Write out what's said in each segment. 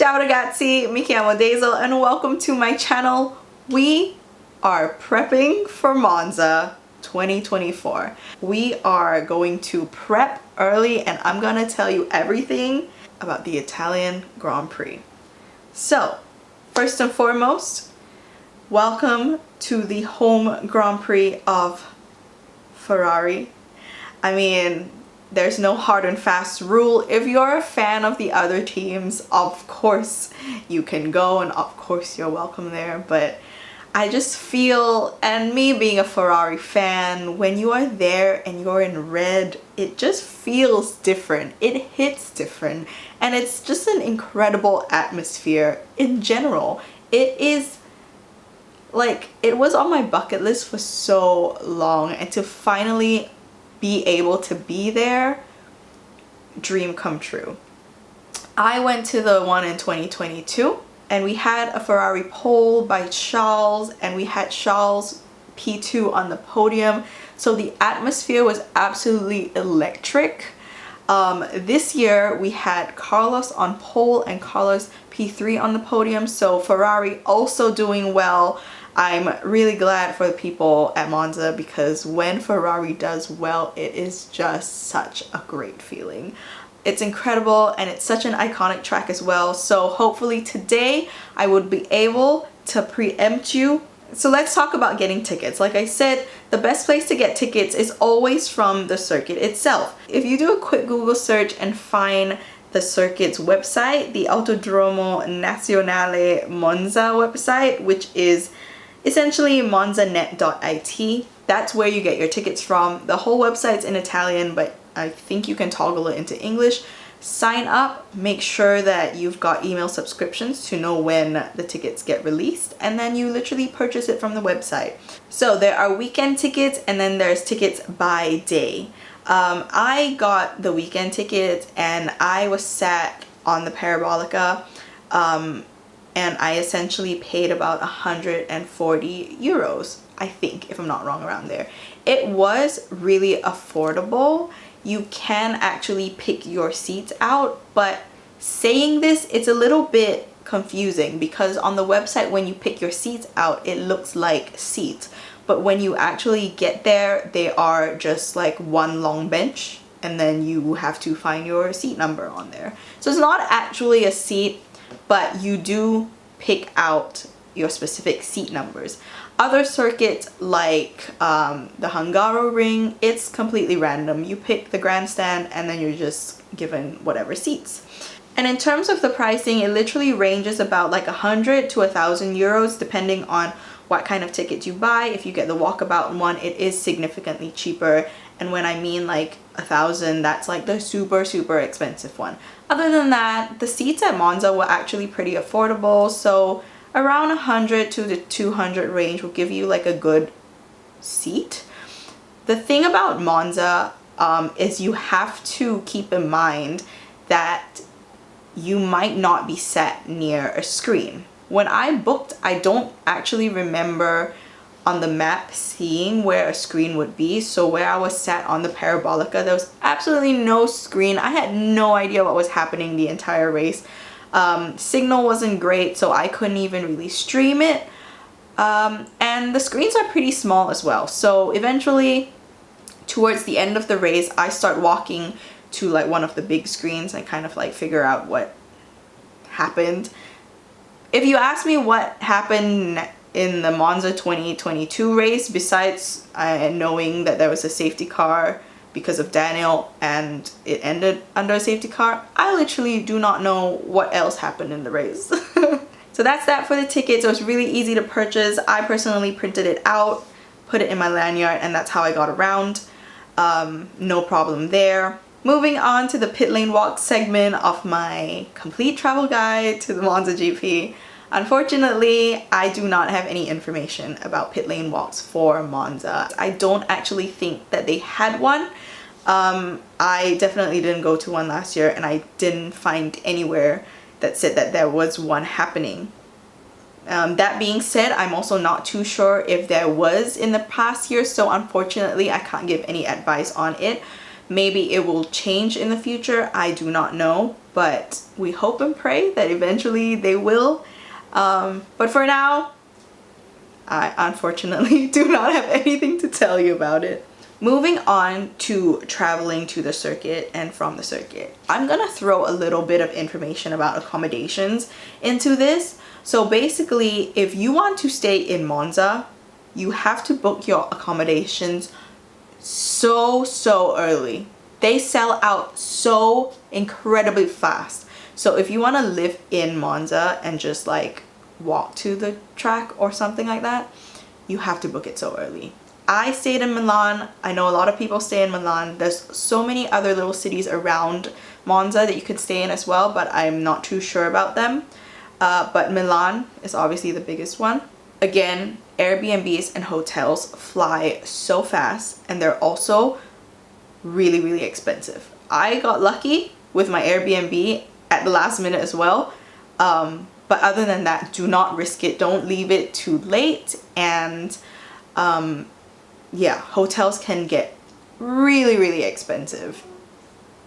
Ciao ragazzi, mi chiamo Daisel and welcome to my channel. We are prepping for Monza 2024. We are going to prep early and I'm gonna tell you everything about the Italian Grand Prix. So, first and foremost, welcome to the home Grand Prix of Ferrari. I mean, there's no hard and fast rule. If you're a fan of the other teams, of course you can go and of course you're welcome there. But I just feel, and me being a Ferrari fan, when you are there and you're in red, it just feels different. It hits different. And it's just an incredible atmosphere in general. It is like, it was on my bucket list for so long, and to finally be able to be there, dream come true. I went to the one in 2022 and we had a Ferrari pole by Charles and we had Charles P2 on the podium, so the atmosphere was absolutely electric. This year we had Carlos on pole and Carlos P3 on the podium, so Ferrari also doing well. I'm really glad for the people at Monza because when Ferrari does well, it is just such a great feeling. It's incredible and it's such an iconic track as well. So hopefully today I would be able to preempt you. So let's talk about getting tickets. Like I said, the best place to get tickets is always from the circuit itself. If you do a quick Google search and find the circuit's website, the Autodromo Nazionale Monza website, which is essentially monzanet.it, that's where you get your tickets from. The whole website's in Italian, but I think you can toggle it into English. Sign up, make sure that you've got email subscriptions to know when the tickets get released, and then you literally purchase it from the website. So there are weekend tickets and then there's tickets by day. I got the weekend tickets and I was sat on the Parabolica, and I essentially paid about 140 euros, I think, if I'm not wrong, around there. It was really affordable. You can actually pick your seats out, but saying this, it's a little bit confusing because on the website when you pick your seats out, it looks like seats. But when you actually get there, they are just like one long bench and then you have to find your seat number on there. So it's not actually a seat, but you do pick out your specific seat numbers. Other circuits like the Hungaroring, it's completely random. You pick the grandstand and then you're just given whatever seats. And in terms of the pricing, it literally ranges about like 100 to 1,000 euros depending on what kind of ticket you buy. If you get the walkabout one, it is significantly cheaper. And when I mean like 1,000, that's like the super expensive one. Other than that, the seats at Monza were actually pretty affordable. So around 100 to the 200 range will give you like a good seat. The thing about Monza is you have to keep in mind that you might not be sat near a screen. When I booked, I don't actually remember on the map seeing where a screen would be. So where I was sat on the Parabolica, there was absolutely no screen. I had no idea what was happening the entire race. Signal wasn't great, so I couldn't even really stream it. And the screens are pretty small as well. So eventually, towards the end of the race, I start walking to like one of the big screens and kind of like figure out what happened. If you ask me what happened in the Monza 2022 race, besides knowing that there was a safety car because of Daniel and it ended under a safety car, I literally do not know what else happened in the race. So that's that for the tickets. It was really easy to purchase. I personally printed it out, put it in my lanyard, and that's how I got around. No problem there. Moving on to the pit lane walk segment of my complete travel guide to the Monza GP. Unfortunately, I do not have any information about pit lane walks for Monza. I don't actually think that they had one. I definitely didn't go to one last year and I didn't find anywhere that said that there was one happening. That being said, I'm also not too sure if there was in the past year, so unfortunately I can't give any advice on it. Maybe it will change in the future. I do not know, but we hope and pray that eventually they will. But for now, I unfortunately do not have anything to tell you about it. Moving on to traveling to the circuit and from the circuit. I'm gonna throw a little bit of information about accommodations into this. So basically, if you want to stay in Monza, you have to book your accommodations so early. They sell out so incredibly fast. So if you want to live in Monza and just like walk to the track or something like that, you have to book it so early. I stayed in Milan. I know a lot of people stay in Milan. There's so many other little cities around Monza that you could stay in as well, but I'm not too sure about them. But Milan is obviously the biggest one. Again, Airbnbs and hotels fly so fast, and they're also really expensive. I got lucky with my Airbnb at the last minute as well. But other than that, do not risk it. Don't leave it too late. And yeah, hotels can get really expensive,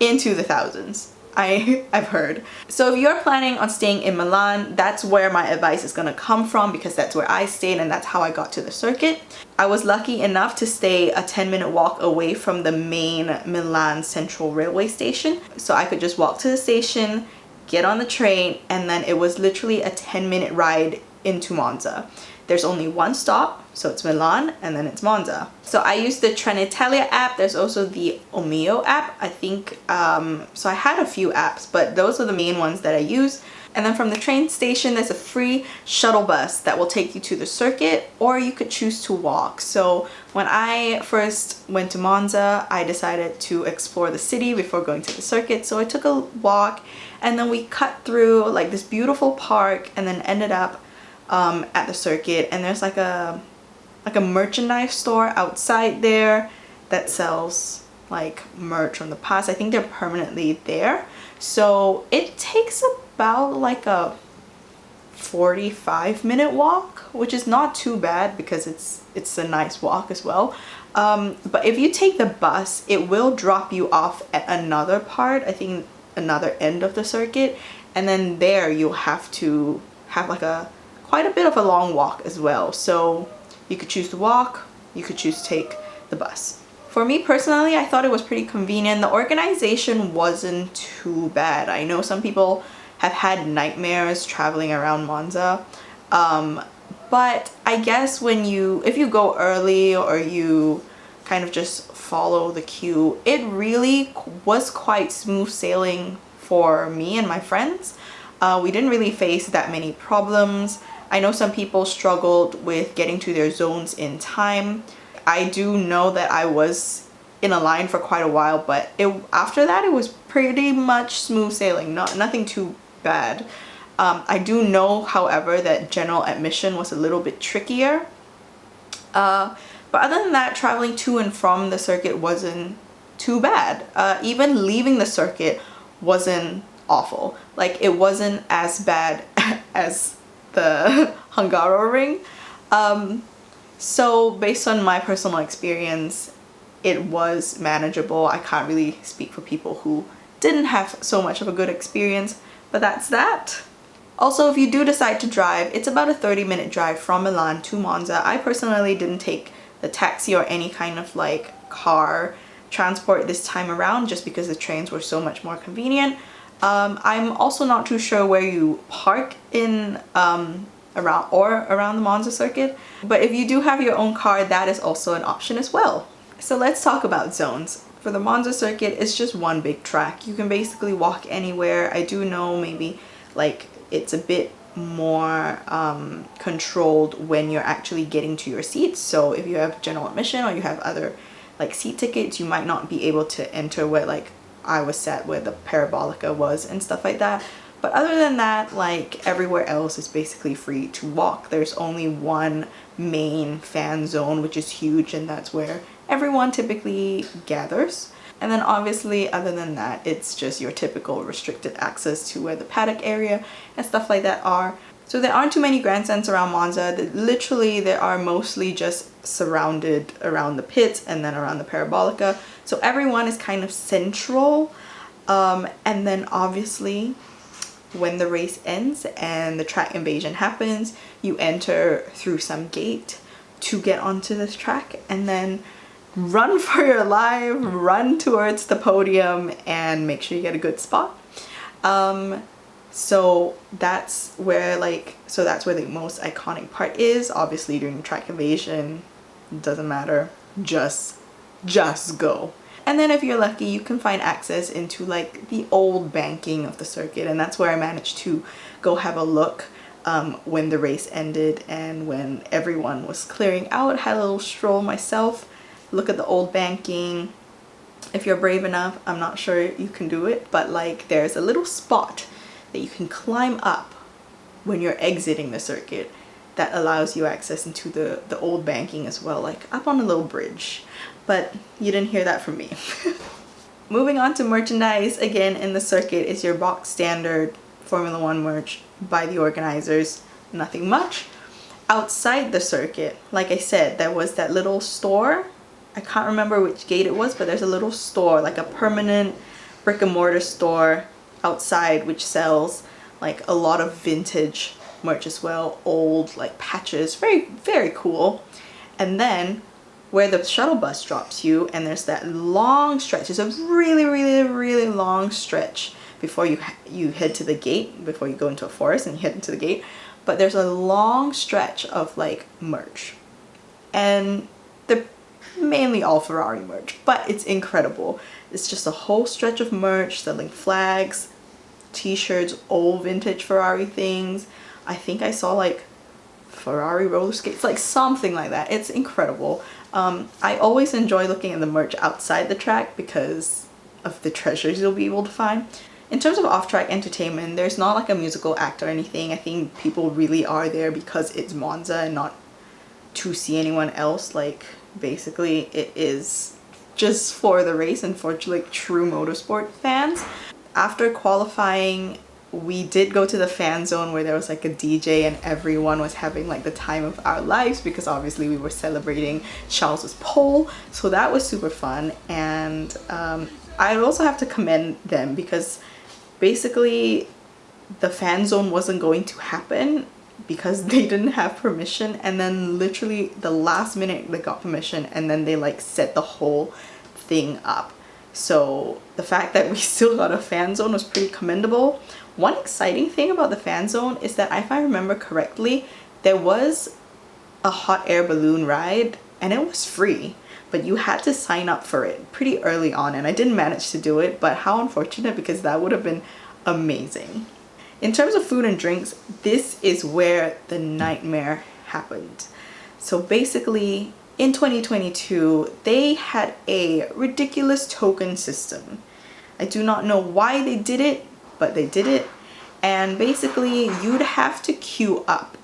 into the thousands. I've heard. So if you're planning on staying in Milan, that's where my advice is gonna come from, because that's where I stayed and that's how I got to the circuit. I was lucky enough to stay a 10-minute walk away from the main Milan Central Railway station. So I could just walk to the station, get on the train, and then it was literally a 10-minute ride into Monza. There's only one stop, so it's Milan and then it's Monza. So I used the Trenitalia app. There's also the Omio app, I think. So I had a few apps, but those are the main ones that I use. And then from the train station, there's a free shuttle bus that will take you to the circuit, or you could choose to walk. So when I first went to Monza, I decided to explore the city before going to the circuit. So I took a walk, and then we cut through like this beautiful park and then ended up at the circuit. And there's like a merchandise store outside there that sells like merch from the past. I think they're permanently there. So it takes about like a 45-minute walk, which is not too bad because it's a nice walk as well. But if you take the bus, it will drop you off at another part, I think another end of the circuit, and then there you'll have to have like quite a bit of a long walk as well. So you could choose to walk, you could choose to take the bus. For me personally, I thought it was pretty convenient. The organization wasn't too bad. I know some people have had nightmares traveling around Monza, but I guess if you go early or you kind of just follow the queue, it really was quite smooth sailing for me and my friends. We didn't really face that many problems. I know some people struggled with getting to their zones in time. I do know that I was in a line for quite a while, but after that it was pretty much smooth sailing, nothing too bad. I do know, however, that general admission was a little bit trickier. But other than that, traveling to and from the circuit wasn't too bad. Even leaving the circuit wasn't awful. Like, it wasn't as bad as the Hungaroring. So based on my personal experience, it was manageable. I can't really speak for people who didn't have so much of a good experience, but that's that. Also, if you do decide to drive, it's about a 30-minute drive from Milan to Monza. I personally didn't take the taxi or any kind of like car transport this time around, just because the trains were so much more convenient. I'm also not too sure where you park in around the Monza circuit, but if you do have your own car, that is also an option as well. So let's talk about zones. For the Monza circuit, it's just one big track. You can basically walk anywhere. I do know maybe like it's a bit more controlled when you're actually getting to your seats. So if you have general admission or you have other like seat tickets, you might not be able to enter where like I was sat where the Parabolica was and stuff like that. But other than that, like everywhere else is basically free to walk. There's only one main fan zone, which is huge, and that's where everyone typically gathers. And then obviously, other than that, it's just your typical restricted access to where the paddock area and stuff like that are. So there aren't too many grandstands around Monza. Literally, there are mostly just surrounded around the pits and then around the Parabolica. So everyone is kind of central. And then obviously, when the race ends and the track invasion happens, you enter through some gate to get onto this track and then run for your life, run towards the podium and make sure you get a good spot. So that's where the most iconic part is. Obviously during track invasion, doesn't matter, just go. And then if you're lucky, you can find access into like the old banking of the circuit, and that's where I managed to go have a look when the race ended and when everyone was clearing out. Had a little stroll myself, look at the old banking. If you're brave enough, I'm not sure you can do it, but like there's a little spot that you can climb up when you're exiting the circuit that allows you access into the old banking as well, like up on a little bridge. But you didn't hear that from me. Moving on to merchandise, again in the circuit is your box standard Formula One merch by the organizers, nothing much. Outside the circuit, like I said, there was that little store. I can't remember which gate it was, but there's a little store, like a permanent brick and mortar store outside, which sells like a lot of vintage merch as well, old like patches, very, very cool. And then where the shuttle bus drops you, and there's that long stretch, it's a really, really, really long stretch before you head to the gate, before you go into a forest and you head into the gate. But there's a long stretch of like merch, and they're mainly all Ferrari merch, but it's incredible. It's just a whole stretch of merch selling flags, t-shirts, old vintage Ferrari things. I think I saw like Ferrari roller skates, like something like that. It's incredible. I always enjoy looking at the merch outside the track because of the treasures you'll be able to find. In terms of Offtrack Entertainment, there's not like a musical act or anything. I think people really are there because it's Monza and not to see anyone else. Like basically it is just for the race and for like true motorsport fans. After qualifying, we did go to the fan zone where there was like a DJ and everyone was having like the time of our lives because obviously we were celebrating Charles's pole. So that was super fun. And I also have to commend them because basically the fan zone wasn't going to happen because they didn't have permission, and then literally the last minute they got permission and then they like set the whole thing up. So the fact that we still got a fan zone was pretty commendable. One exciting thing about the fan zone is that if I remember correctly, there was a hot air balloon ride and it was free, but you had to sign up for it pretty early on, and I didn't manage to do it, but how unfortunate, because that would have been amazing. In terms of food and drinks, this is where the nightmare happened. So basically in 2022, they had a ridiculous token system. I do not know why they did it, but they did it. And basically you'd have to queue up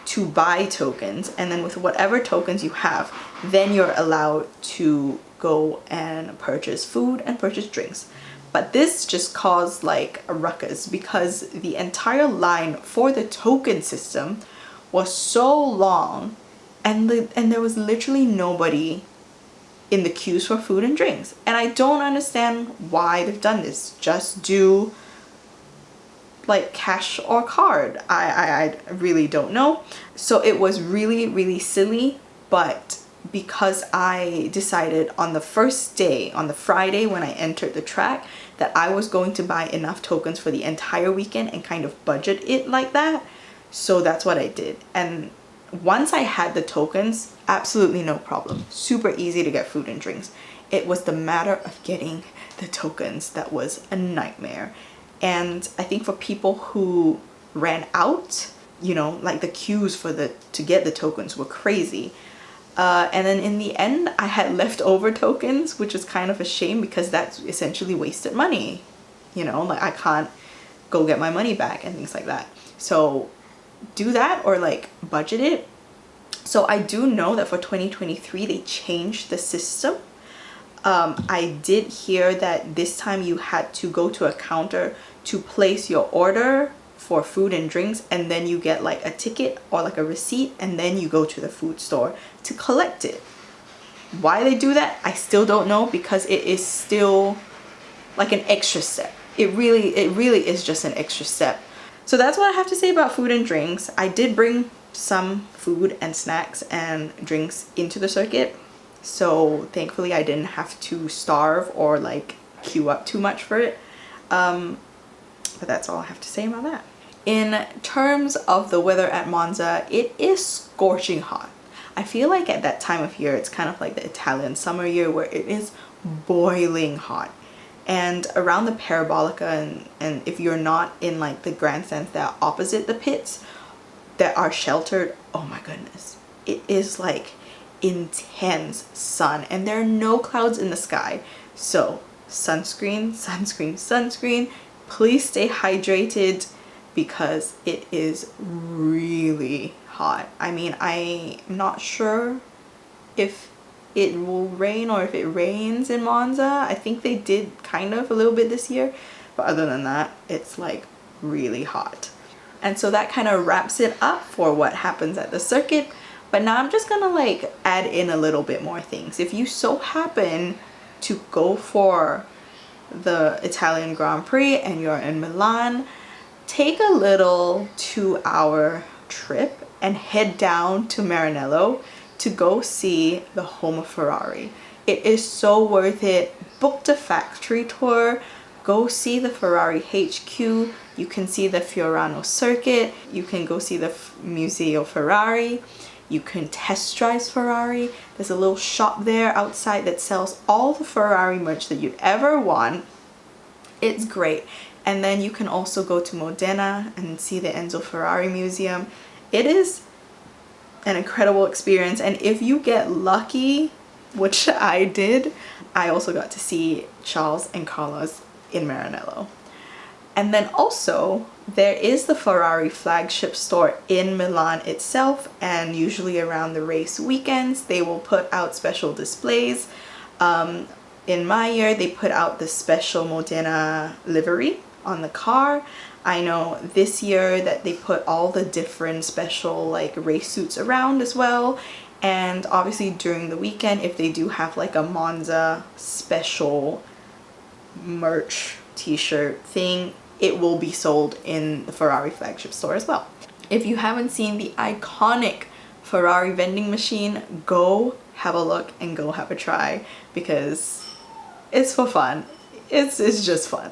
to buy tokens, and then with whatever tokens you have, then you're allowed to go and purchase food and purchase drinks. But this just caused like a ruckus because the entire line for the token system was so long, and there was literally nobody in the queues for food and drinks. And I don't understand why they've done this. Just do like cash or card. I really don't know. So it was really, really silly, but because I decided on the first day, on the Friday when I entered the track, that I was going to buy enough tokens for the entire weekend and kind of budget it like that. So that's what I did. And once I had the tokens, absolutely no problem. Super easy to get food and drinks. It was the matter of getting the tokens that was a nightmare. And I think for people who ran out, you know, like the queues to get the tokens were crazy. And then in the end, I had leftover tokens, which is kind of a shame because that's essentially wasted money. You know, like I can't go get my money back and things like that. So do that or like budget it. So I do know that for 2023, they changed the system. I did hear that this time you had to go to a counter to place your order for food and drinks, and then you get like a ticket or like a receipt, and then you go to the food store to collect it. Why they do that, I still don't know, because it is still like an extra step. It really is just an extra step. So that's what I have to say about food and drinks. I did bring some food and snacks and drinks into the circuit, so thankfully I didn't have to starve or like queue up too much for it. But that's all I have to say about that. In terms of the weather at Monza, it is scorching hot. I feel like at that time of year, it's kind of like the Italian summer year where it is boiling hot. And around the Parabolica, and if you're not in like the grandstands that are opposite the pits that are sheltered, oh my goodness, it is like intense sun, and there are no clouds in the sky. So sunscreen, sunscreen, sunscreen. Please stay hydrated because it is really hot. I mean, I'm not sure if it will rain or if it rains in Monza. I think they did kind of a little bit this year, but other than that, it's like really hot. And so that kind of wraps it up for what happens at the circuit. But now I'm just gonna like add in a little bit more things. If you so happen to go for the Italian Grand Prix and you're in Milan, take a little 2-hour trip and head down to Maranello to go see the home of Ferrari. It is so worth it. Book the factory tour, go see the Ferrari HQ. You can see the Fiorano circuit, you can go see the Museo Ferrari, you can test drive Ferrari. There's a little shop there outside that sells all the Ferrari merch that you'd ever want. It's great. And then you can also go to Modena and see the Enzo Ferrari Museum. It is an incredible experience, and if you get lucky, which I did, I also got to see Charles and Carlos in Maranello. And then also there is the Ferrari flagship store in Milan itself, and usually around the race weekends they will put out special displays. In my year they put out the special Modena livery on the car. I know this year that they put all the different special like race suits around as well. And obviously during the weekend, if they do have like a Monza special merch t-shirt thing, it will be sold in the Ferrari flagship store as well. If you haven't seen the iconic Ferrari vending machine, go have a look and go have a try, because it's for fun. It's just fun.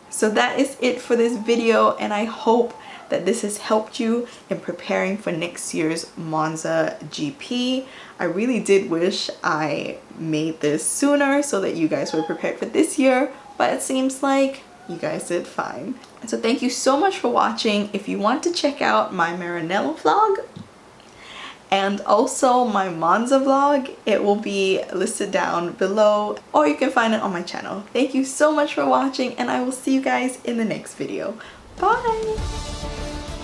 So that is it for this video, and I hope that this has helped you in preparing for next year's Monza GP. I really did wish I made this sooner so that you guys were prepared for this year, but it seems like you guys did fine. And so thank you so much for watching. If you want to check out my Maranello vlog and also my Monza vlog, it will be listed down below, or you can find it on my channel. Thank you so much for watching, and I will see you guys in the next video. Bye!